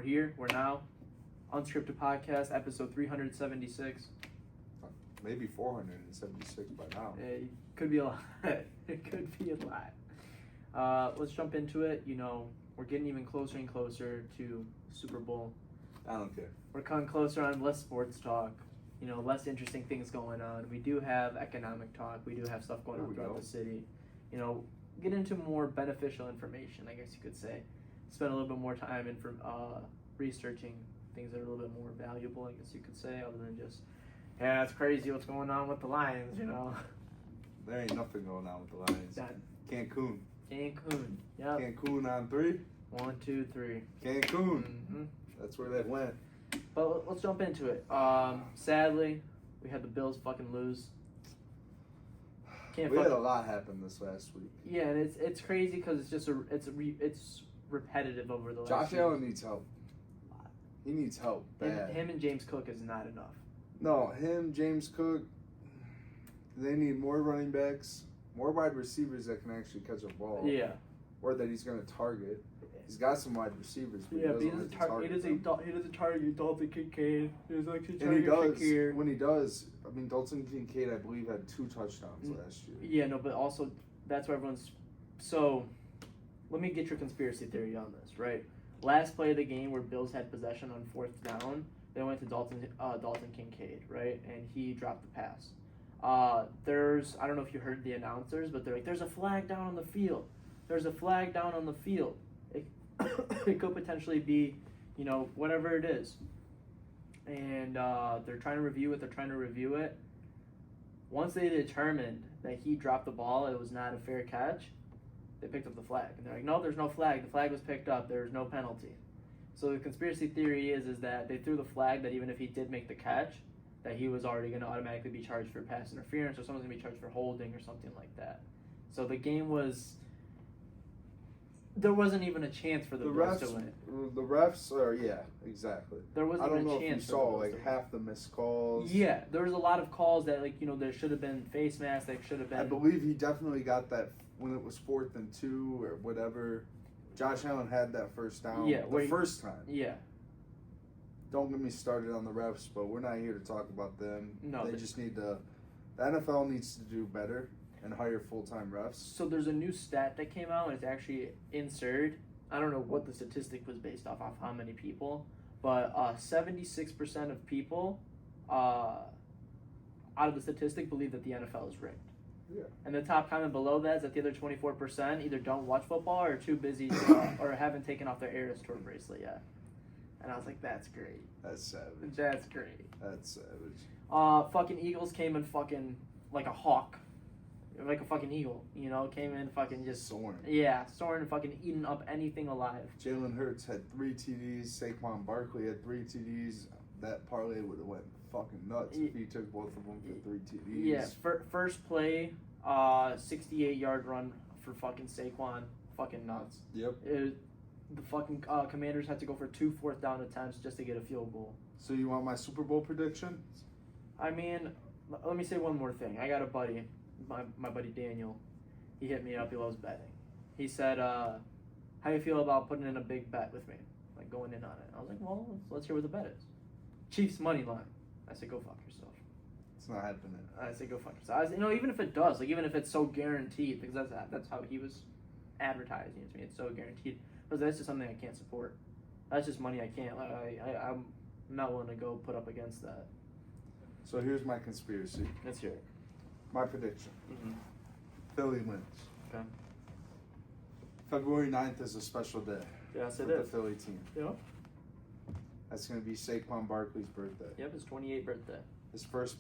here. We're now Unscripted Podcast, episode 376. Maybe 476 by now. It could be a lot. It could be a lot. Let's jump into it. You know, we're getting even closer and closer to Super Bowl. I don't care. We're coming closer on less sports talk. You know, less interesting things going on. We do have economic talk. We do have stuff going on throughout the city. You know, get into more beneficial information, I guess you could say. Spend a little bit more time in researching things that are a little bit more valuable, I guess you could say, other than just, yeah, it's crazy what's going on with the Lions, you know. There ain't nothing going on with the Lions. Done. Cancun. Yep. Cancun on 3. 1, 2, 3. Cancun. Mm-hmm. That's where they went. But let's jump into it. Sadly, we had the Bills fucking lose. We had a lot happen this last week. Yeah, and it's crazy because it's just it's repetitive over the last. Josh Allen needs help. He needs help bad. Him and James Cook is not enough. No, James Cook. They need more running backs, more wide receivers that can actually catch a ball. Yeah. Or that he's going to target. He's got some wide receivers, but he doesn't target Dalton Kincaid. When he does, I mean, Dalton Kincaid, I believe, had 2 touchdowns last year. Yeah, no, but also that's where everyone's. So, let me get your conspiracy theory on this, right? Last play of the game where Bills had possession on 4th down, they went to Dalton Kincaid, right, and he dropped the pass. I don't know if you heard the announcers, but they're like, "There's a flag down on the field. There's a flag down on the field." It could potentially be, you know, whatever it is. And they're trying to review it. Once they determined that he dropped the ball, it was not a fair catch, they picked up the flag. And they're like, no, there's no flag. The flag was picked up. There's no penalty. So the conspiracy theory is that they threw the flag that even if he did make the catch, that he was already going to automatically be charged for pass interference, or someone's going to be charged for holding or something like that. So the game was... There wasn't even a chance for the Bills to win. The refs are, yeah, exactly. There wasn't even a chance. I don't know if you saw, like, half the missed calls. Yeah, there was a lot of calls that, like, you know, there should have been face masks, there should have been... I believe he definitely got that when it was 4th and 2 or whatever. Josh Allen had that first down first time. Yeah. Don't get me started on the refs, but we're not here to talk about them. No. They just need to... The NFL needs to do better and hire full-time refs. So there's a new stat that came out, and it's actually inserted. I don't know what the statistic was based off how many people, but 76% of people out of the statistic believe that the NFL is rigged. Yeah. And the top comment below that is that the other 24% either don't watch football or are too busy or haven't taken off their Eras Tour bracelet yet. And I was like, that's great. That's savage. That's great. That's savage. Fucking Eagles came in fucking like a hawk. Like a fucking eagle, you know, came in fucking just... Soaring. Yeah, soaring and fucking eating up anything alive. Jalen Hurts had 3 TDs. Saquon Barkley had 3 TDs. That parlay would have went fucking nuts if he took both of them for 3 TDs. Yeah, first play, 68-yard run for fucking Saquon. Fucking nuts. Yep. The fucking Commanders had to go for 2 4th down attempts just to get a field goal. So you want my Super Bowl prediction? I mean, let me say one more thing. I got a buddy... My buddy Daniel, he hit me up. He loves betting. He said, "How do you feel about putting in a big bet with me, like going in on it?" I was like, "Well, let's hear what the bet is." Chiefs money line. I said, "Go fuck yourself." It's not happening. I said, "Go fuck yourself." I said, even if it does, like even if it's so guaranteed, because that's how he was advertising it to me. It's so guaranteed, but that's just something I can't support. That's just money I can't. Like I'm not willing to go put up against that. So here's my conspiracy. Let's hear it. My prediction. Mm-hmm. Philly wins. Okay. February 9th is a special day Yes, for it the is. Philly team. Yeah. That's going to be Saquon Barkley's birthday. Yep, his 28th birthday. His first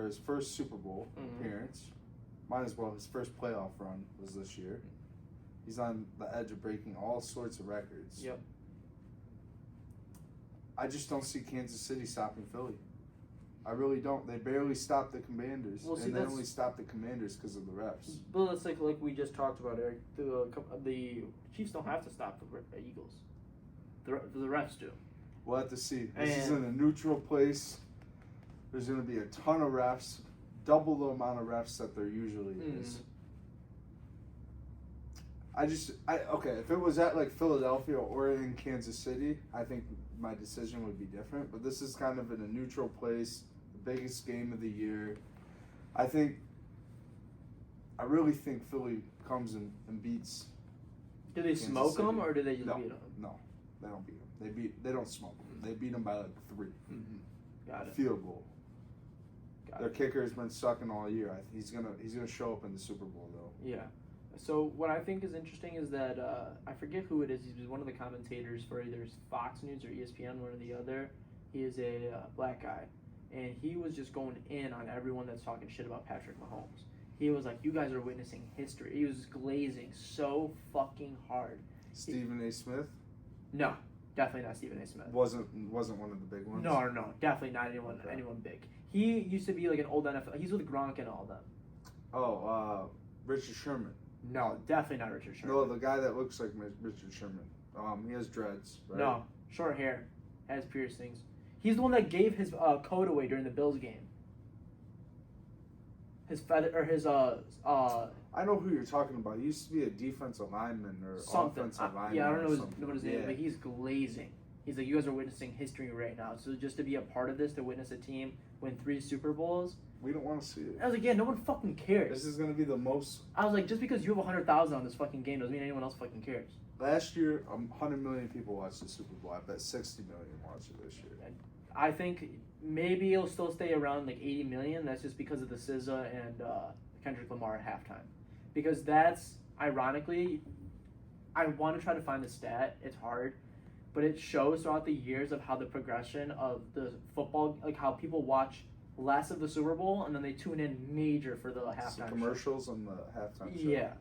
his first Super Bowl appearance. Might as well. His first playoff run was this year. He's on the edge of breaking all sorts of records. Yep. I just don't see Kansas City stopping Philly. I really don't. They barely stopped the Commanders, and they only stopped the Commanders because of the refs. But that's like we just talked about, Eric. The Chiefs don't have to stop the Eagles. The refs do. We'll have to see. This is in a neutral place. There's going to be a ton of refs, double the amount of refs that there usually is. Okay, if it was at like Philadelphia or in Kansas City, I think my decision would be different. But this is kind of in a neutral place, the biggest game of the year. I really think Philly comes and beats. Do they Kansas smoke City. them or do they just beat them? No, they don't beat them. They don't smoke them. They beat them by like 3. Mm-hmm. Got it. Field goal. Got Their it. kicker has been sucking all year. He's gonna show up in the Super Bowl though. Yeah. So what I think is interesting is that I forget who it is. He's one of the commentators for either Fox News or ESPN, one or the other. He is a black guy, and he was just going in on everyone that's talking shit about Patrick Mahomes. He was like, "You guys are witnessing history." He was glazing so fucking hard. Stephen A. Smith No, definitely not Stephen A. Smith. wasn't one of the big ones. No, definitely not anyone big. He used to be like an old NFL. He's with Gronk and all them. Oh, Richard Sherman. No, definitely not Richard Sherman. No, the guy that looks like Richard Sherman. He has dreads, right? No, short hair, has piercings. He's the one that gave his coat away during the Bills game. His feather or his I know who you're talking about. He used to be a defensive lineman or something. offensive lineman. Yeah, I don't or know his name, but he's glazing. He's like, you guys are witnessing history right now. So just to be a part of this, to witness a team win 3 Super Bowls, we don't want to see it. I was like, yeah, no one fucking cares. This is gonna be the most. I was like, just because you have 100,000 on this fucking game doesn't mean anyone else fucking cares. Last year, 100 million people watched the Super Bowl. I bet 60 million watched it this year. I think maybe it'll still stay around like 80 million. That's just because of the SZA and Kendrick Lamar at halftime. Because that's, ironically, I want to try to find the stat. It's hard. But it shows throughout the years of how the progression of the football, like how people watch less of the Super Bowl and then they tune in major for the halftime Commercials on the halftime show. Yeah.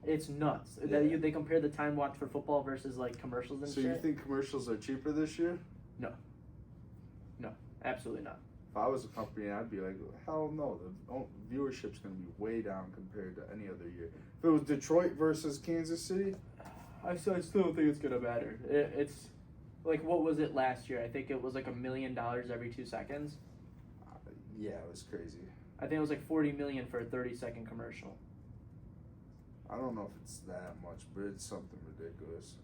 It's nuts. Yeah. They compare the time watched for football versus like commercials and So shit. you think commercials are cheaper this year? No, absolutely not. If I was a company, I'd be like, hell no. The viewership's going to be way down compared to any other year. If it was Detroit versus Kansas City, I still don't think it's gonna matter. It's like, what was it last year? I think it was like $1 million every 2 seconds. yeah, it was crazy. I think it was like 40 million for a 30-second commercial. I don't know if it's that much, but it's something ridiculous.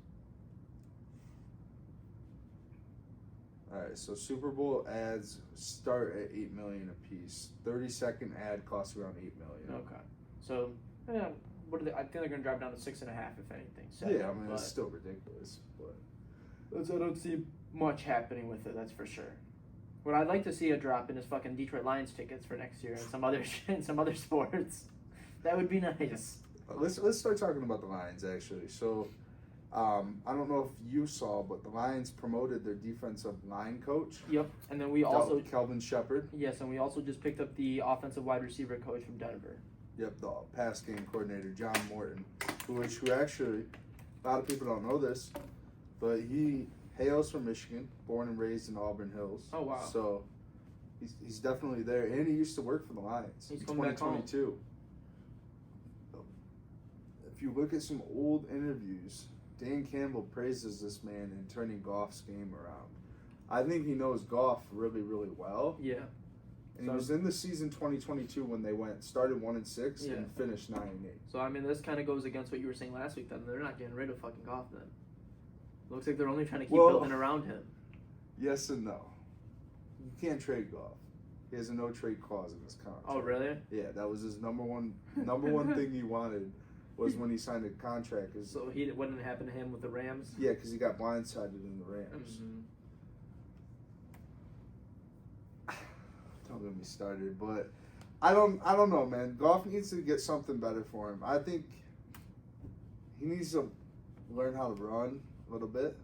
Alright, so Super Bowl ads start at $8 million a piece. 30-second ad costs around $8 million. Okay, so yeah, what are they? I think they're gonna drop down to 6.5 if anything. 7, Yeah, I mean but it's still ridiculous, but I don't see much happening with it. That's for sure. What I'd like to see a drop in is fucking Detroit Lions tickets for next year and some other and some other sports. That would be nice. let's start talking about the Lions actually. So, I don't know if you saw, but the Lions promoted their defensive line coach. Yep, and then we also Kelvin Shepard. yes, and we also just picked up the offensive wide receiver coach from Denver. Yep, the pass game coordinator John Morton, who actually a lot of people don't know this, but he hails from Michigan, born and raised in Auburn Hills. Oh, wow. So he's definitely there, and he used to work for the Lions He's in coming back home. 2022. If you look at some old interviews, Dan Campbell praises this man in turning Goff's game around. I think he knows Goff really, really well. Yeah. And So- he was in the season 2022 when they started 1-6 Yeah. and finished 9-8. So I mean, this kind of goes against what you were saying last week. Then they're not getting rid of fucking Goff. Then looks like they're only trying to keep building around him. Yes and no. You can't trade Goff. He has a no trade clause in his contract. Oh really? Yeah, that was his number one thing he wanted was when he signed a contract. So what didn't happen to him with the Rams? Yeah, because he got blindsided in the Rams. Mm-hmm. Don't get me started, but I don't know, man. Goff needs to get something better for him. I think he needs to learn how to run a little bit.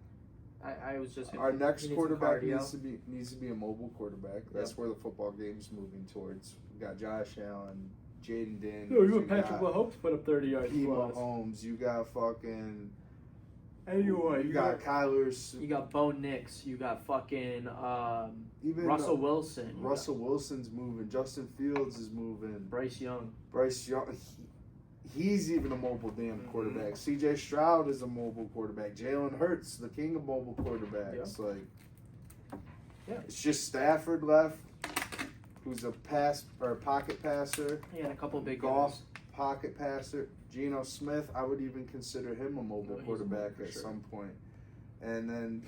I was just Our next quarterback cardio. needs to be a mobile quarterback. That's where the football game's moving towards. We got Josh Allen, Jaden Daniels. No, you want Patrick Mahomes to put up 30 yards P. plus. Mahomes. You got fucking. Anyway, you got Kyler. You got Bo Nix. You got fucking Even Russell Wilson. You Russell Wilson's moving. Justin Fields is moving. got Bryce Young. Bryce Young. He's even a mobile damn quarterback. C.J. Stroud is a mobile quarterback. Jalen Hurts, the king of mobile quarterbacks. Yeah. It's just Stafford left, who's a pocket passer. Yeah, and a couple big Goff, guys. pocket passer. Geno Smith, I would even consider him a mobile quarterback at some point. And then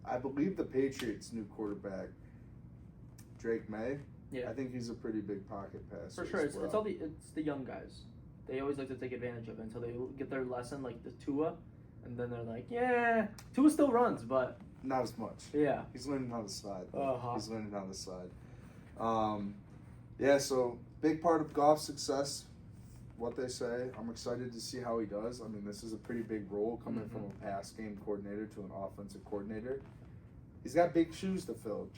I believe the Patriots' new quarterback, Drake May. Yeah. I think he's a pretty big pocket passer. For sure. It's the young guys. They always like to take advantage of it until they get their lesson, like the Tua, and then they're like, yeah, Tua still runs, but not as much. Yeah. He's learning how to slide. Uh-huh. He's learning how to slide. Yeah, so big part of Goff's success, what they say. I'm excited to see how he does. I mean, this is a pretty big role coming from a pass game coordinator to an offensive coordinator. He's got big shoes to fill.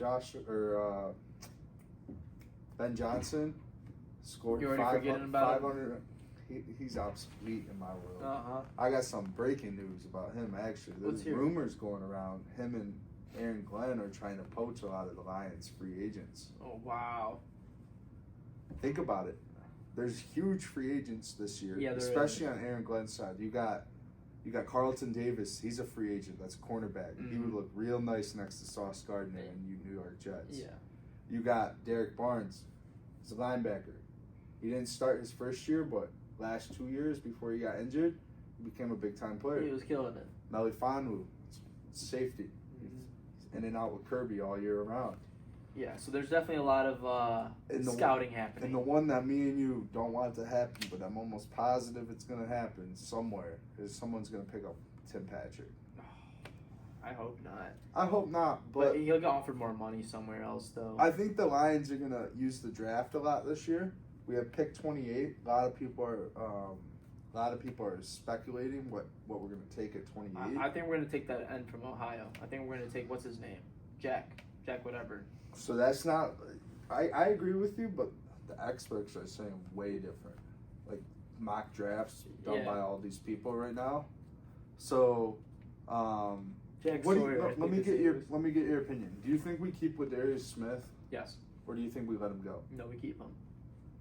Ben Johnson scored You already forgetting about 500. He's obsolete in my world. Uh-huh. I got some breaking news about him, actually. There's rumors going around. Him and Aaron Glenn are trying to poach a lot of the Lions' free agents. Oh, wow. Think about it. There's huge free agents this year, Yeah, especially on Aaron Glenn's side. You got Carlton Davis. He's a free agent. That's a cornerback. Mm-hmm. He would look real nice next to Sauce Gardner and you New York Jets. Yeah. You got Derek Barnes. He's a linebacker. He didn't start his first year, but last 2 years before he got injured, he became a big-time player. He was killing it. Melifanu, safety. He's in and out with Kirby all year around. Yeah, so there's definitely a lot of scouting happening. And the one that me and you don't want to happen, but I'm almost positive it's going to happen somewhere, is someone's going to pick up Tim Patrick. I hope not. I hope not, but he'll get offered more money somewhere else, though. I think the Lions are going to use the draft a lot this year. We have pick 28. A lot of people are speculating what we're going to take at 28. I think we're going to take that end from Ohio. I think we're going to take, what's his name? Jack whatever. So that's not. I agree with you, but the experts are saying way different. Like mock drafts done by all these people right now. So, Jack let Sawyer, me get your opinion. Do you think we keep Ladarius Smith? Yes. Or do you think we let him go? No, we keep him.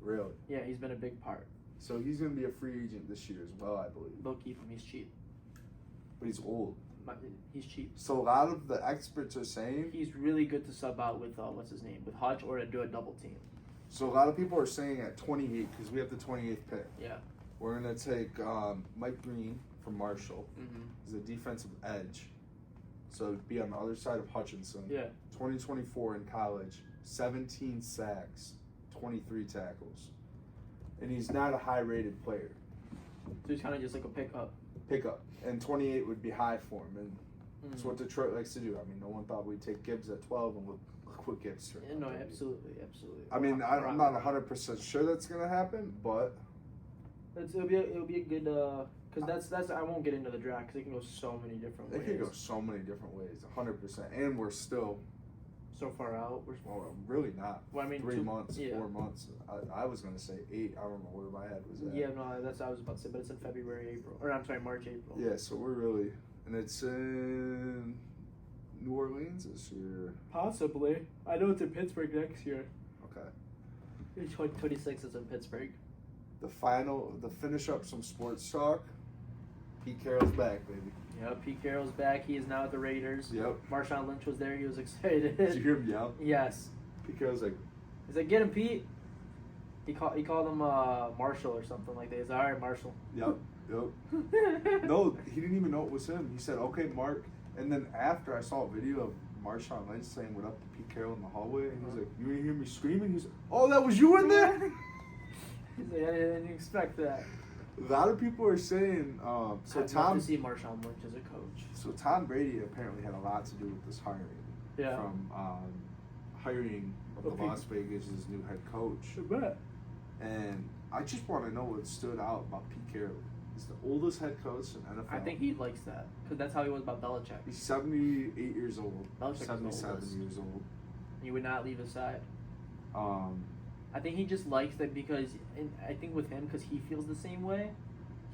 Really? Yeah, he's been a big part. So he's going to be a free agent this year as well, I believe. They'll keep him. He's cheap. But he's old. He's cheap. So a lot of the experts are saying he's really good to sub out with what's his name, with Hutch, or to do a double team. So a lot of people are saying at 28, because we have the 28th pick. Yeah. We're gonna take Mike Green from Marshall. Mm-hmm. He's a defensive edge, so it'd be on the other side of Hutchinson. Yeah. 2024 in college, 17 sacks, 23 tackles, and he's not a high-rated player. So he's kind of just like a pickup. And 28 would be high for him, and that's what Detroit likes to do. I mean, no one thought we'd take Gibbs at 12, and look what Gibbs turned out. No, absolutely. I mean, I'm not 100% sure that's gonna happen, but it'll be a good because that's I won't get into the draft because it can go so many different ways. It can go so many different ways, 100%, and we're still so far out. Well, really not. Well, I mean, 3 months, yeah. 4 months. I was gonna say 8. I don't know where my head was at. Yeah, no, that's what I was about to say, but it's in March, April. Yeah, so we're really, and it's in New Orleans this year. Possibly. I know it's in Pittsburgh next year. Okay. 2026 is in Pittsburgh. The finish up some sports talk. Pete Carroll's back, baby. Yep, Pete Carroll's back. He is now at the Raiders. Yep. Marshawn Lynch was there. He was excited. Did you hear him yell? Yes. Pete Carroll's like, he's like, get him, Pete. He called him Marshall or something like that. He's like, all right, Marshall. Yep. No, he didn't even know it was him. He said, okay, Mark. And then after I saw a video of Marshawn Lynch saying what up to Pete Carroll in the hallway, and he was like, you didn't hear me screaming? He's like, oh, that was you in there? He's like, I didn't expect that. A lot of people are saying, I'd love to see Marshawn Lynch as a coach. So Tom Brady apparently had a lot to do with this hiring. Yeah. From hiring of the Las Vegas' new head coach. I bet. And I just want to know what stood out about Pete Carroll. He's the oldest head coach in NFL. I think he likes that because that's how he was about Belichick. He's 78 years old. Belichick 77 years old. He would not leave his side. I think he just likes that because, and I think with him, because he feels the same way,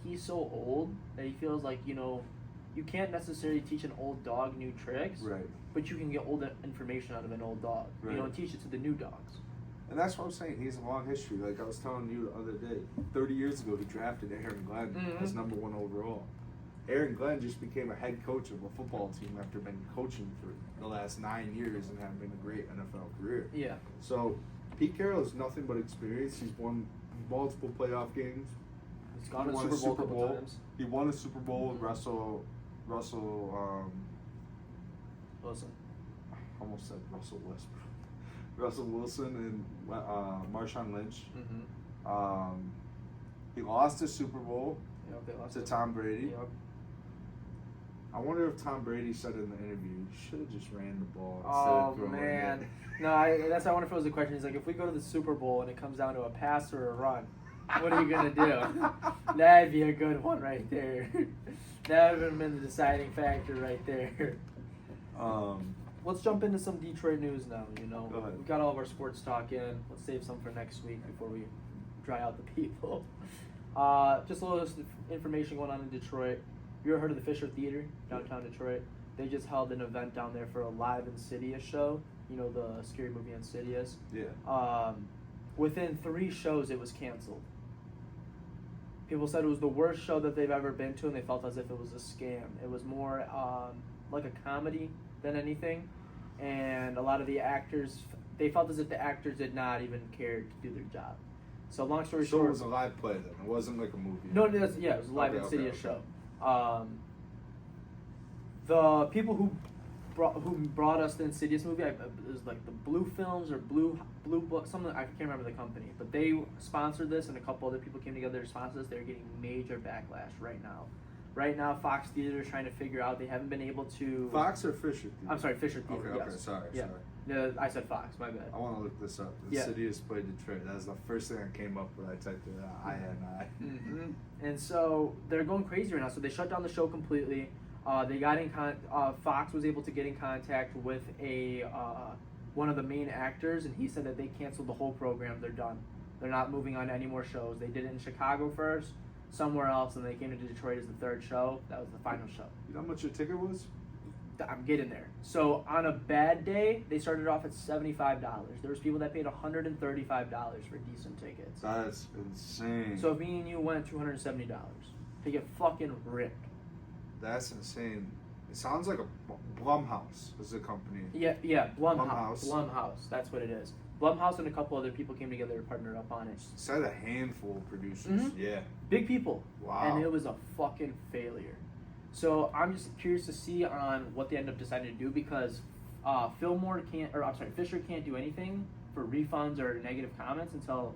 he's so old that he feels like, you can't necessarily teach an old dog new tricks, right? But you can get old information out of an old dog, right. And teach it to the new dogs. And that's what I'm saying. He has a long history. Like I was telling you the other day, 30 years ago, he drafted Aaron Glenn as number 1 overall. Aaron Glenn just became a head coach of a football team after been coaching for the last 9 years and having a great NFL career. Yeah. So Pete Carroll has nothing but experience. He's won multiple playoff games. He's gone He to the won a Super Bowl a Super couple Bowl. times. He won a Super Bowl with Mhm. Russell. Listen. Almost said Russell Westbrook. Russell Wilson and Marshawn Lynch. Mm-hmm. He lost the Super Bowl Yep, they lost to it. Tom Brady. Yep. I wonder if Tom Brady said in the interview, "You should have just ran the ball instead Oh of throwing man, it." no, that's I wonder if it was a question. He's like, if we go to the Super Bowl and it comes down to a pass or a run, what are you gonna do? That'd be a good one right there. That would have been the deciding factor right there. Let's jump into some Detroit news now. Go ahead. We've got all of our sports talk in. Let's save some for next week before we dry out the people. Just a little information going on in Detroit. You ever heard of the Fisher Theater downtown Detroit? They just held an event down there for a live Insidious show. You know, the scary movie Insidious? Yeah. Within 3 shows, it was canceled. People said it was the worst show that they've ever been to, and they felt as if it was a scam. It was more like a comedy than anything, and a lot of the actors, they felt as if the actors did not even care to do their job. So long story So short, it was a live play then. It wasn't like a movie. no, it was a live Okay, Insidious okay. show. The people who brought us the Insidious movie, it was like the Blue Films or Blue Book, something, I can't remember the company, but they sponsored this, and a couple other people came together to sponsor this. They're getting major backlash right now. Right now, Fox Theater is trying to figure out. They haven't been able to. Fox or Fisher Theater? I'm sorry, Fisher Theater. Okay, yes. sorry. No, I said Fox. My bad. I want to look this up. Yeah. Insidious played Detroit. That was the first thing that came up when I typed it out. INI. Mm-hmm. And so they're going crazy right now. So they shut down the show completely. They got in Fox was able to get in contact with one of the main actors, and he said that they canceled the whole program. They're done. They're not moving on to any more shows. They did it in Chicago first, somewhere else, and they came to Detroit as the 3rd show. That was the final show. You know how much your ticket was? I'm getting there. So on a bad day, they started off at $75. There was people that paid $135 for decent tickets. That's insane. So if me and you went $270 to get fucking ripped. That's insane. It sounds like a Blumhouse is the company. Yeah, Blumhouse. Blumhouse, that's what it is. Blumhouse and a couple other people came together to partner up on it. Said a handful of producers. Mhm. Yeah. Big people. Wow. And it was a fucking failure. So I'm just curious to see on what they end up deciding to do, because Fisher can't do anything for refunds or negative comments until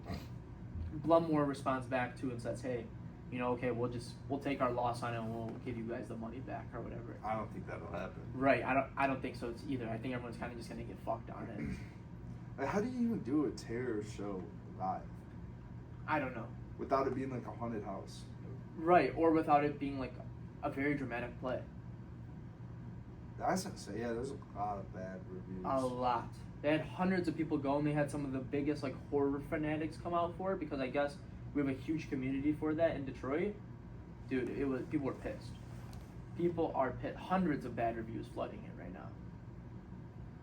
Blumhouse responds back to and says, hey, okay, we'll take our loss on it and we'll give you guys the money back or whatever. I don't think that'll happen. Right. I don't think so either. I think everyone's kind of just gonna get fucked on it. Like, how do you even do a terror show live I don't know. without it being like a haunted house? Right, or without it being like a very dramatic play. That's insane. Yeah, there's a lot of bad reviews. A lot. They had hundreds of people go, and they had some of the biggest like horror fanatics come out for it, because I guess we have a huge community for that in Detroit. Dude, people were pissed. People are pissed. Hundreds of bad reviews flooding it right now.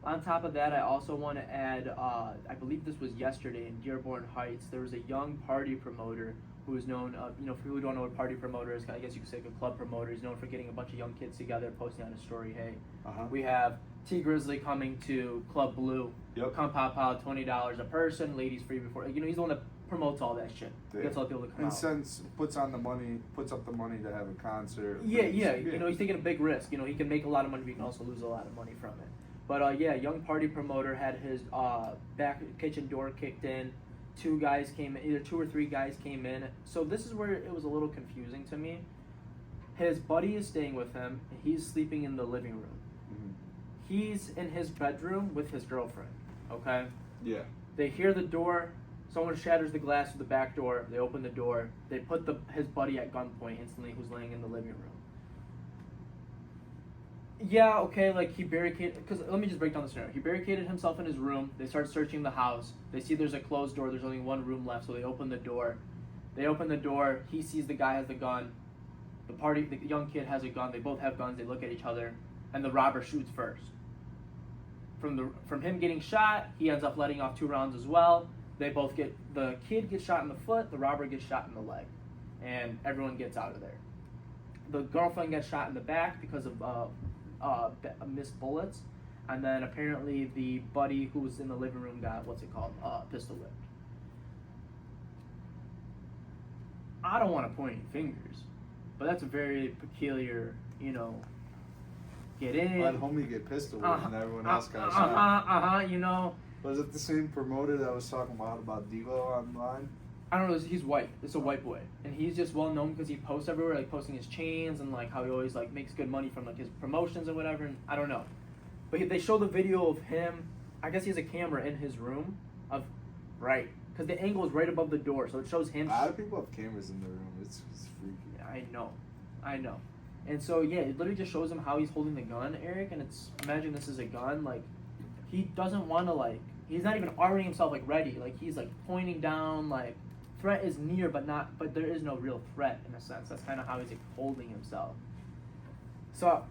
On top of that, I also want to add, I believe this was yesterday in Dearborn Heights, there was a young party promoter who is known, for people who don't know what party promoter is, I guess you could say a club promoter. He's known for getting a bunch of young kids together, posting on a story, hey, we have T Grizzly coming to Club Blue. Yep. Come pop out, $20 a person, ladies free before. He's the one that promotes all that shit. Yeah. Gets all the people to come And out. puts up the money to have a concert. Yeah. He's taking a big risk. He can make a lot of money, but he can also lose a lot of money from it. But young party promoter had his back kitchen door kicked in. 2 guys came in, either 2 or 3 guys came in. So this is where it was a little confusing to me. His buddy is staying with him. He's sleeping in the living room. Mm-hmm. He's in his bedroom with his girlfriend. Okay. Yeah. They hear the door. Someone shatters the glass of the back door. They open the door. They put his buddy at gunpoint instantly, who's laying in the living room. Yeah, okay, like he barricaded, because let me just break down the scenario. He barricaded himself in his room. They start searching the house. They see there's a closed door. There's only one room left, so they open the door. He sees the guy has the gun. The young kid has a gun. They both have guns. They look at each other, and the robber shoots first. From him getting shot, he ends up letting off 2 rounds as well. The kid gets shot in the foot. The robber gets shot in the leg, and everyone gets out of there. The girlfriend gets shot in the back because of missed bullets, and then apparently the buddy who was in the living room got pistol whipped. I don't want to point any fingers, but that's a very peculiar, get in. Let homie get pistol whipped and everyone else got shot. Was it the same promoter that was talking about Devo online? I don't know. He's white. It's a white boy, and he's just well known because he posts everywhere, like posting his chains and like how he always like makes good money from like his promotions and whatever. And I don't know, but they show the video of him. I guess he has a camera in his room, because the angle is right above the door, so it shows him. A lot of people have cameras in their room. It's freaky. I know, and so yeah, it literally just shows him how he's holding the gun, Eric, and imagine this is a gun, like he doesn't want to he's not even arming himself ready, he's pointing down threat is near, but there is no real threat in a sense. That's kind of how he's holding himself. So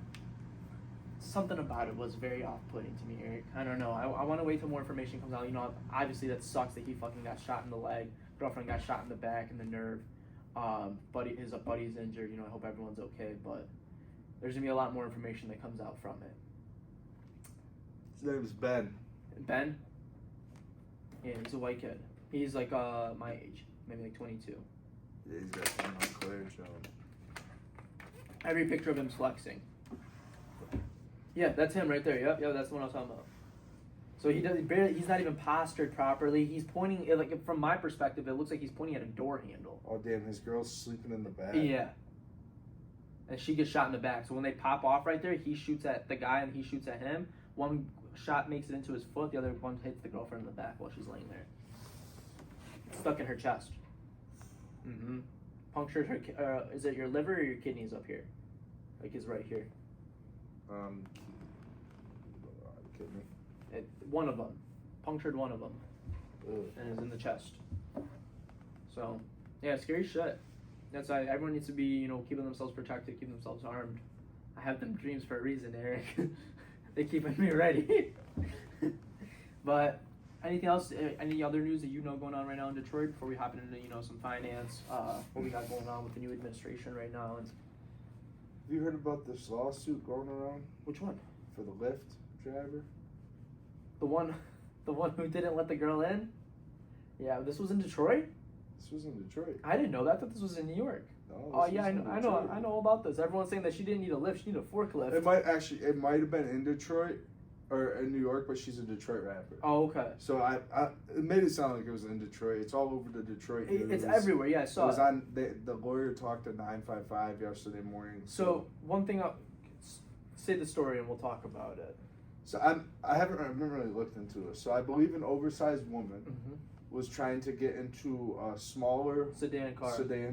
something about it was very off-putting to me, Eric. I don't know. I want to wait till more information comes out. Obviously that sucks that he fucking got shot in the leg. Girlfriend got shot in the back and the nerve. His buddy's injured. I hope everyone's okay. But there's gonna be a lot more information that comes out from it. His name is Ben. Ben? Yeah, he's a white kid. He's my age. Maybe 22. Yeah, he's got some unclear showing. Every picture of him's flexing. Yeah, that's him right there. Yep, that's the one I was talking about. So he's not even postured properly. He's pointing, from my perspective, it looks like he's pointing at a door handle. Oh, damn, his girl's sleeping in the back. Yeah. And she gets shot in the back. So when they pop off right there, he shoots at the guy and he shoots at him. One shot makes it into his foot. The other one hits the girlfriend in the back while she's laying there. It's stuck in her chest. Mm-hmm. Punctured her, is it your liver or your kidneys up here? It's right here. Kidney. One of them. Punctured one of them. Ugh. And is in the chest. So, yeah, scary shit. That's why everyone needs to be, keeping themselves protected, keeping themselves armed. I have them dreams for a reason, Eric. They keeping me ready. But anything else? Any other news that going on right now in Detroit before we hop into some finance? What we got going on with the new administration right now? And have you heard about this lawsuit going around? Which one? For the Lyft driver. The one who didn't let the girl in. Yeah, this was in Detroit. This was in Detroit. I didn't know that. I thought this was in New York. No. Oh yeah, I know all about this. Everyone's saying that she didn't need a lift; she needed a forklift. It might have been in Detroit or in New York, but she's a Detroit rapper. Oh, okay. So it made it sound like it was in Detroit. It's all over the Detroit news. It's everywhere. Yeah, I saw it. Was on the lawyer talked to 955 yesterday morning. So one thing, I'll say the story and we'll talk about it. So I haven't really looked into it. So I believe an oversized woman was trying to get into a smaller sedan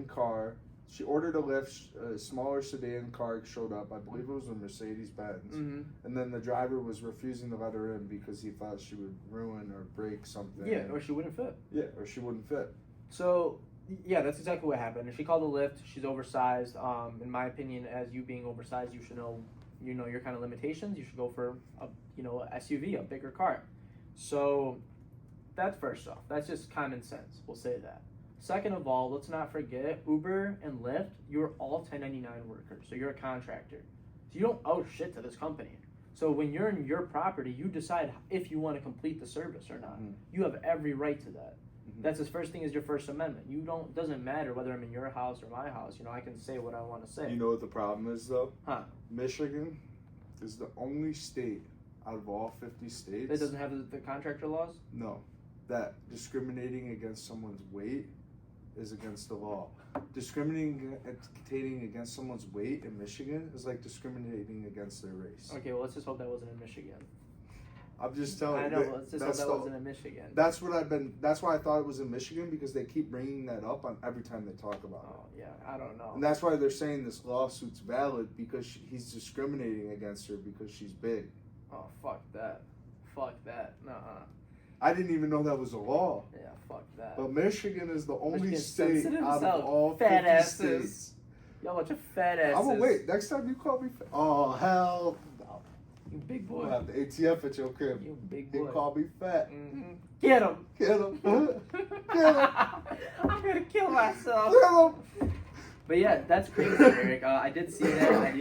car. She ordered a Lyft. A smaller sedan car showed up. I believe it was a Mercedes-Benz. And then the driver was refusing to let her in because he thought she would ruin or break something. Yeah, or she wouldn't fit. Yeah, or she wouldn't fit. So, yeah, that's exactly what happened. She called a Lyft. She's oversized. In my opinion, as you being oversized, you should know your kind of limitations. You should go for a SUV, a bigger car. So that's first off. That's just common sense. We'll say that. Second of all, let's not forget Uber and Lyft. You're all 1099 workers, so you're a contractor. So you don't owe shit to this company. So when you're in your property, you decide if you want to complete the service or not. You have every right to that. That's the first thing is your First Amendment. Doesn't matter whether I'm in your house or my house. I can say what I want to say. You know what the problem is though? Huh? Michigan is the only state out of all 50 states that doesn't have the contractor laws? No. That discriminating against someone's weight is against the law. Discriminating against someone's weight in Michigan is like discriminating against their race. Okay, well, let's just hope that wasn't in Michigan. I'm just telling you. I know, let's just hope that wasn't in Michigan. That's why I thought it was in Michigan, because they keep bringing that up on every time they talk about it. Oh, yeah, I don't know. And that's why they're saying this lawsuit's valid, because he's discriminating against her because she's big. Oh, fuck that. Fuck that. Nuh-uh. I didn't even know that was a law. Yeah, fuck that. But Michigan is the only Michigan's state out of all fat 50 asses. states. Y'all bunch of fat asses. I'm gonna wait. Next time you call me fat. Oh, hell no. You big boy. We'll have the ATF at your crib. You big boy. You call me fat. Get him. Get him. Get him. I'm gonna kill myself. Get him. But yeah, that's crazy, Eric. I did see that.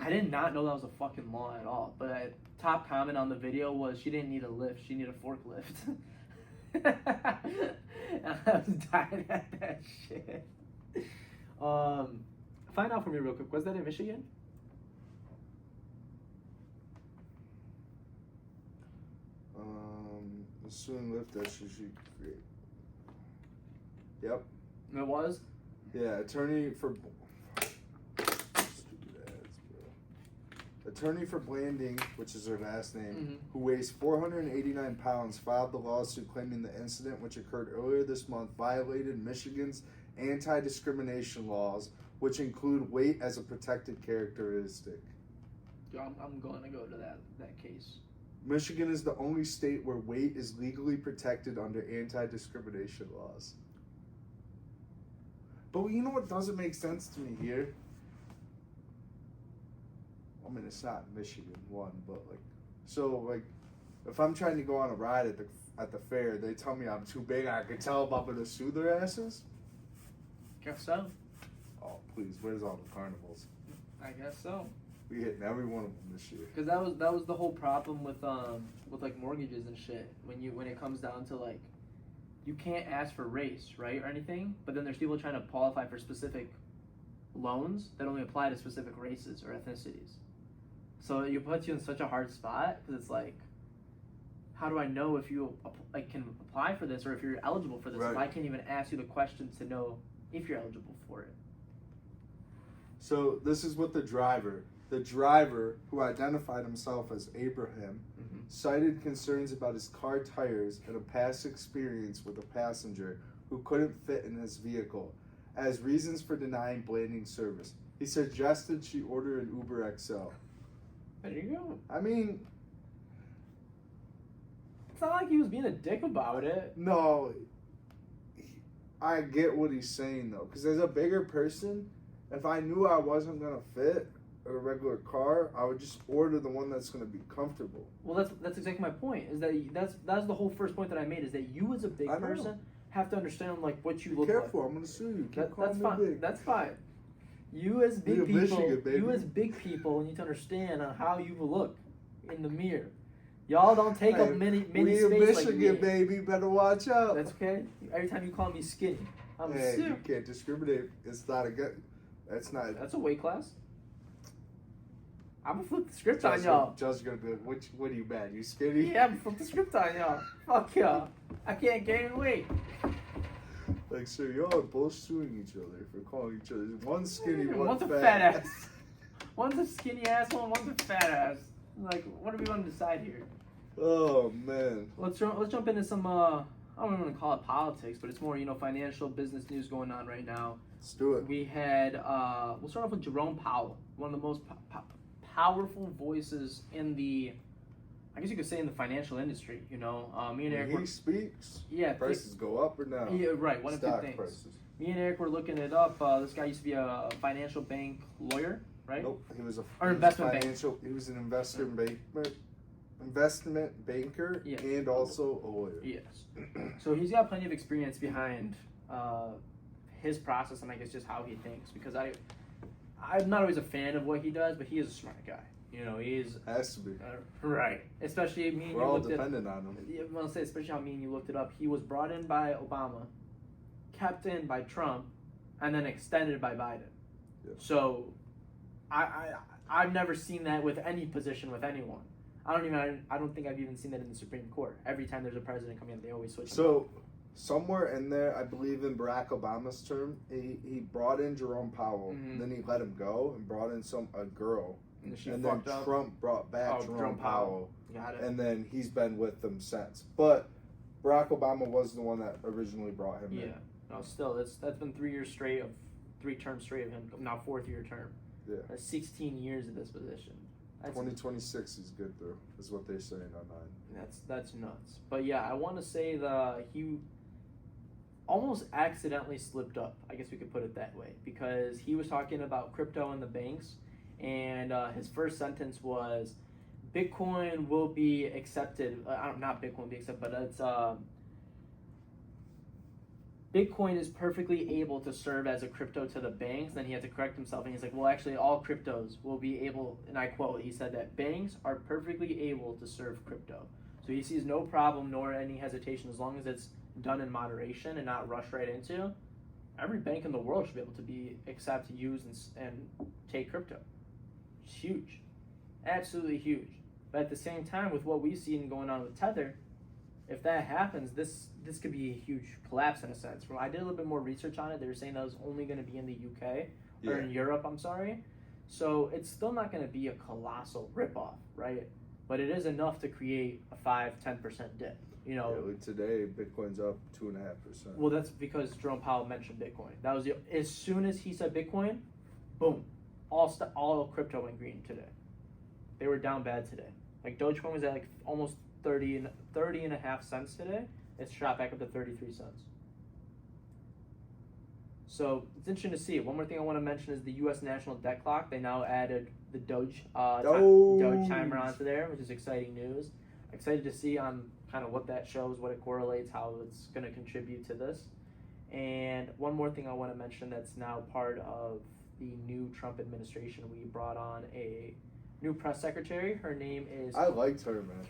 I did not know that was a fucking law at all. But top comment on the video was she didn't need a lift, she needed a forklift. I was dying at that shit. Find out for me real quick. Was that in Michigan? Ensuing lift SUG great. Yep. It was. Yeah, attorney for Blanding, which is her last name, who weighs 489 pounds, filed the lawsuit claiming the incident, which occurred earlier this month, violated Michigan's anti-discrimination laws, which include weight as a protected characteristic. I'm going to go to that case. Michigan is the only state where weight is legally protected under anti-discrimination laws. But you know what doesn't make sense to me here? I mean, it's not Michigan one, but if I'm trying to go on a ride at the fair, they tell me I'm too big, I can tell them I'm gonna sue their asses. Guess so. Oh please, where's all the carnivals? I guess so. We hitting every one of them this year. Because that was the whole problem with like mortgages and shit. When it comes down to like, you can't ask for race, right, or anything. But then there's people trying to qualify for specific loans that only apply to specific races or ethnicities. So it puts you in such a hard spot because it's like, how do I know if you can apply for this or if you're eligible for this? Right. If I can't even ask you the questions to know if you're eligible for it. So this is what the driver, who identified himself as Abraham, cited concerns about his car tires and a past experience with a passenger who couldn't fit in his vehicle as reasons for denying Blanding service. He suggested she order an Uber XL. There you go. I mean, it's not like he was being a dick about it. No, I get what he's saying though, because as a bigger person, if I knew I wasn't gonna fit in a regular car, I would just order the one that's gonna be comfortable. Well, that's exactly my point. Is that that's the whole first point that I made, is that you as a big person have to understand like what you look like. Careful, I'm gonna sue you. That's fine. Big. That's fine. You as big people, Michigan, baby. you as big people need to understand on how you look in the mirror. Y'all don't take up many we space in Michigan, like me. baby. Better watch out. That's okay. Every time you call me skinny, I'm hey, sick. you can't discriminate. It's not a good. That's not. That's a weight class. I'm gonna flip the script on y'all. Just gonna be. What are you mad? You skinny? Yeah, I'm gonna flip the script on y'all. Fuck y'all. I can't gain weight. Like, sir, y'all are both suing each other for calling each other one skinny, one's a fat ass. One's a skinny asshole, and one's a fat ass. Like, what do we want to decide here? Oh man. Let's jump into some. I don't even want to call it politics, but it's more financial business news going on right now. Let's do it. We had. We'll start off with Jerome Powell, one of the most powerful voices in the. I guess you could say in the financial industry, me and Eric. When he speaks, yeah, prices go up or down. Yeah, right. One of two things. Prices. Me and Eric were looking it up. This guy used to be a financial bank lawyer, right? Nope, he was investment bank. He was an investment banker, yeah. And also a lawyer. Yes. So he's got plenty of experience behind his process, and I guess just how he thinks. Because I'm not always a fan of what he does, but he is a smart guy. He's has to be right. Especially me and we're you all looked dependent on him. Yeah, I want to say especially how me and you looked it up. He was brought in by Obama, kept in by Trump, and then extended by Biden. Yeah. So, I've never seen that with any position with anyone. I don't think I've even seen that in the Supreme Court. Every time there's a president coming in, they always switch. So, somewhere in there, I believe in Barack Obama's term, he brought in Jerome Powell, then he let him go and brought in a girl. And then Trump brought back Jerome Powell. Got it. And then he's been with them since. But Barack Obama was the one that originally brought him in. Yeah. No, still, that's been 3 years straight of 3 terms straight of him. Now 4th year term. Yeah. That's 16 years of this position. 2026 is good though, is what they're saying online. That's nuts. But yeah, I want to say that he almost accidentally slipped up. I guess we could put it that way, because he was talking about crypto and the banks. And his first sentence was, Bitcoin will be accepted. Not Bitcoin will be accepted, but it's Bitcoin is perfectly able to serve as a crypto to the banks. Then he had to correct himself, and he's like, well, actually, all cryptos will be able, and I quote, he said that banks are perfectly able to serve crypto. So he sees no problem nor any hesitation as long as it's done in moderation and not rushed right into. every bank in the world should be able to accept, use, and take crypto. It's huge, absolutely huge. But at the same time, with what we've seen going on with Tether, if that happens, this could be a huge collapse in a sense. Well, I did a little bit more research on it. They were saying that it was only going to be in the UK or in Europe. I'm sorry. So it's still not going to be a colossal ripoff, right? But it is enough to create a 5-10% dip. You know, like today Bitcoin's up 2.5%. Well, that's because Jerome Powell mentioned Bitcoin. That was as soon as he said Bitcoin, boom, all crypto went green today. They were down bad today. Like Dogecoin was at like almost 30 and a half cents today. It's shot back up to 33 cents. So it's interesting to see. One more thing I want to mention is the U.S. national debt clock. They now added the Doge timer onto there, which is exciting news. Excited to see on kind of what that shows, what it correlates, how it's going to contribute to this. And one more thing I want to mention that's now part of the new Trump administration. We brought on a new press secretary. Her name is... I liked her, man.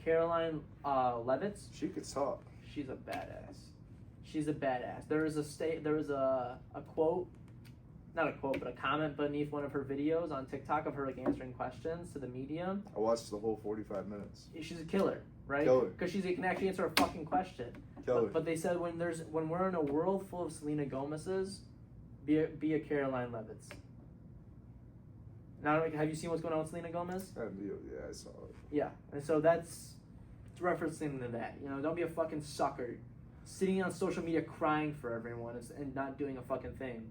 Caroline Levitz. She could talk. She's a badass. She's a badass. There was a quote, not a quote, but a comment beneath one of her videos on TikTok of her like answering questions to the media. I watched the whole 45 minutes. She's a killer, right? Killer. Because she can actually answer a fucking question. Killer. But they said when we're in a world full of Selena Gomez's, be a Caroline Levitz. Now, have you seen what's going on with Selena Gomez? Yeah, I saw it. Yeah, and so it's referencing to that. You know, don't be a fucking sucker, sitting on social media crying for everyone and not doing a fucking thing.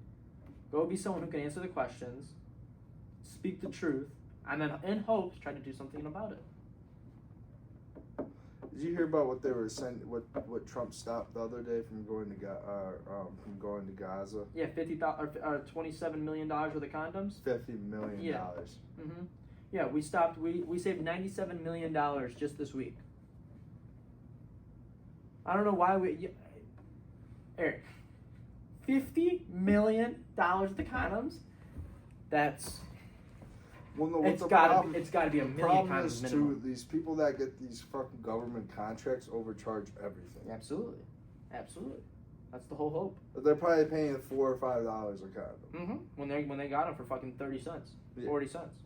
Go be someone who can answer the questions, speak the truth, and then in hopes try to do something about it. Did you hear about what they were saying? What Trump stopped the other day from going to Gaza? Yeah, $27 million worth of condoms. $50 million. Yeah. Mm-hmm. Yeah, we stopped. We saved $97 million just this week. I don't know why Eric, $50 million worth of condoms. That's. Well, no, it's got to be a million problem is condoms minimum. Too, these people that get these fucking government contracts overcharge everything. Absolutely. That's the whole hope. But they're probably paying $4 or $5 a condom. Mm-hmm. When they got them for fucking 30 cents, 40 cents.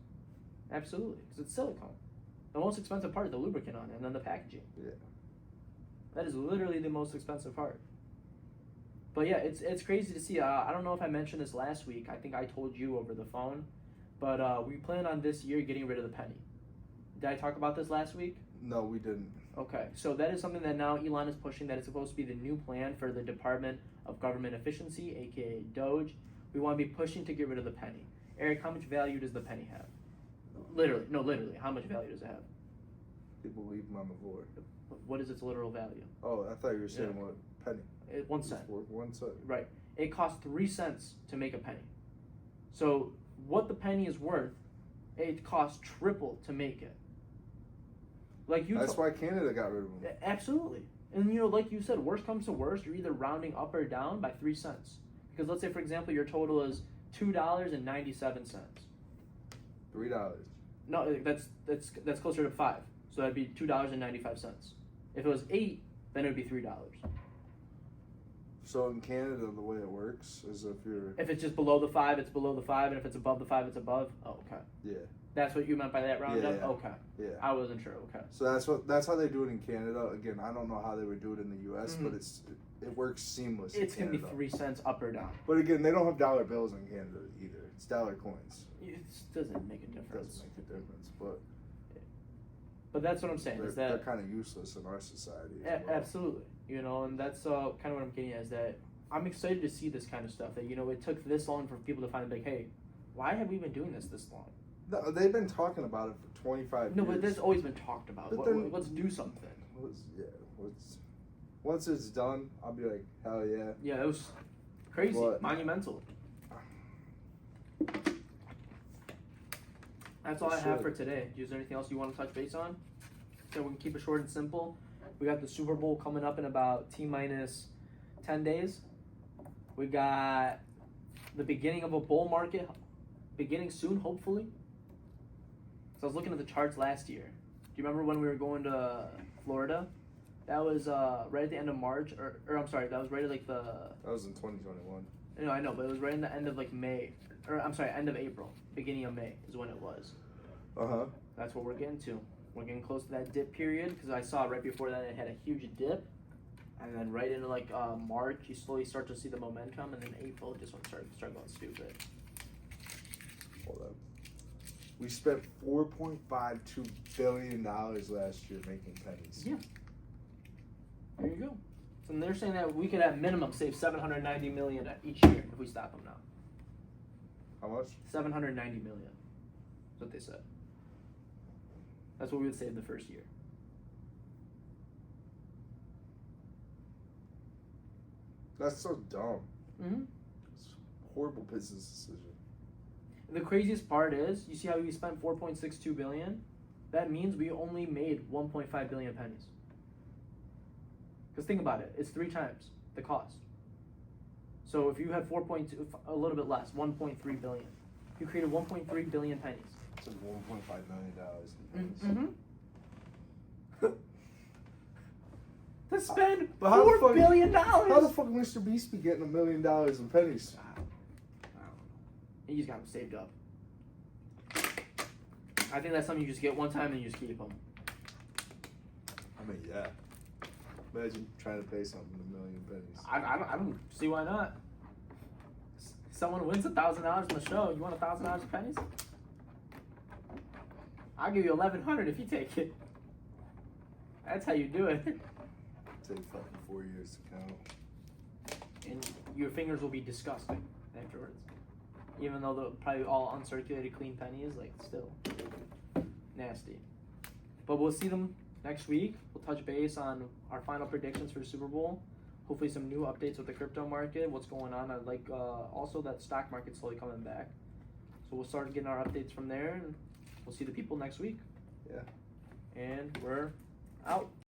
Absolutely, because it's silicone. The most expensive part is the lubricant on it, and then the packaging. Yeah. That is literally the most expensive part. But yeah, it's crazy to see. I don't know if I mentioned this last week. I think I told you over the phone. But we plan on this year getting rid of the penny. Did I talk about this last week? No, we didn't. Okay, so that is something that now Elon is pushing, that it's supposed to be the new plan for the Department of Government Efficiency, aka Doge. We want to be pushing to get rid of the penny. Eric, how much value does the penny have? Literally, how much value does it have? People leave them on the floor. What is its literal value? Oh, I thought you were saying what penny? 1 cent. It's worth 1 cent. Right. It costs 3 cents to make a penny. So what the penny is worth, it costs triple to make it. Like that's why Canada got rid of them. Absolutely. And like you said, worst comes to worst, you're either rounding up or down by 3 cents. Because let's say, for example, your total is $2.97. $3. No, that's closer to 5. So that'd be $2.95. If it was 8, then it'd be $3. So in Canada, the way it works is if it's just below the 5, it's below the 5, and if it's above the 5, it's above. Oh, okay. Yeah. That's what you meant by that roundup? Yeah. Okay. Yeah. I wasn't sure. Okay. So that's how they do it in Canada. Again, I don't know how they would do it in the U.S., but it works seamless. It's gonna be 3 cents up or down. But again, they don't have dollar bills in Canada either. It's dollar coins. It doesn't make a difference. It doesn't make a difference, but that's what I'm saying. They're kind of useless in our society. Absolutely. And that's kind of what I'm getting at, is that I'm excited to see this kind of stuff. That it took this long for people to find like, hey, why have we been doing this long? No, they've been talking about it for 25 years. No, but there's always been talked about. Let's do something. Once it's done, I'll be like, hell yeah. Yeah, it was crazy, monumental. That's all I have for today. Is there anything else you want to touch base on? So we can keep it short and simple. We got the Super Bowl coming up in about T-minus 10 days. We got the beginning of a bull market beginning soon, hopefully. So I was looking at the charts last year. Do you remember when we were going to Florida? That was right at the end of March, or I'm sorry, that was right at That was in 2021. No, I know, but it was right in the end of like May, or I'm sorry, end of April, beginning of May is when it was. Uh-huh. That's what we're getting to. We're getting close to that dip period because I saw right before that it had a huge dip, and then right into like March, you slowly start to see the momentum, and then April just when start going stupid. Hold up. We spent $4.52 billion last year making pennies. Yeah. There you go. So they're saying that we could at minimum save $790 million each year if we stop them now. How much? $790 million. That's what they said. That's what we would save the first year. That's so dumb. Mm-hmm. It's a horrible business decision. The craziest part is, you see how we spent $4.62 billion? That means we only made 1.5 billion pennies. Because think about it, it's 3 times the cost. So if you had 4.2, a little bit less, 1.3 billion, you created 1.3 billion pennies. It's like $1.5 million in pennies. Mm-hmm. To spend But how the $4 fuck- billion. How the fuck Mr. Beast be getting $1 million in pennies? I don't know. You just got them saved up. I think that's something you just get one time and you just keep them. I mean, yeah. Imagine trying to pay something $1 million pennies. I don't see why not. Someone wins $1,000 in the show. You want $1,000 in pennies? I'll give you 1,100 if you take it. That's how you do it. Take fucking 4 years to count. And your fingers will be disgusting afterwards. Even though they're probably all uncirculated clean pennies, like still nasty. But we'll see them next week. We'll touch base on our final predictions for Super Bowl. Hopefully some new updates with the crypto market, what's going on. I like also that stock market slowly coming back. So we'll start getting our updates from there, and we'll see the people next week. Yeah. And we're out.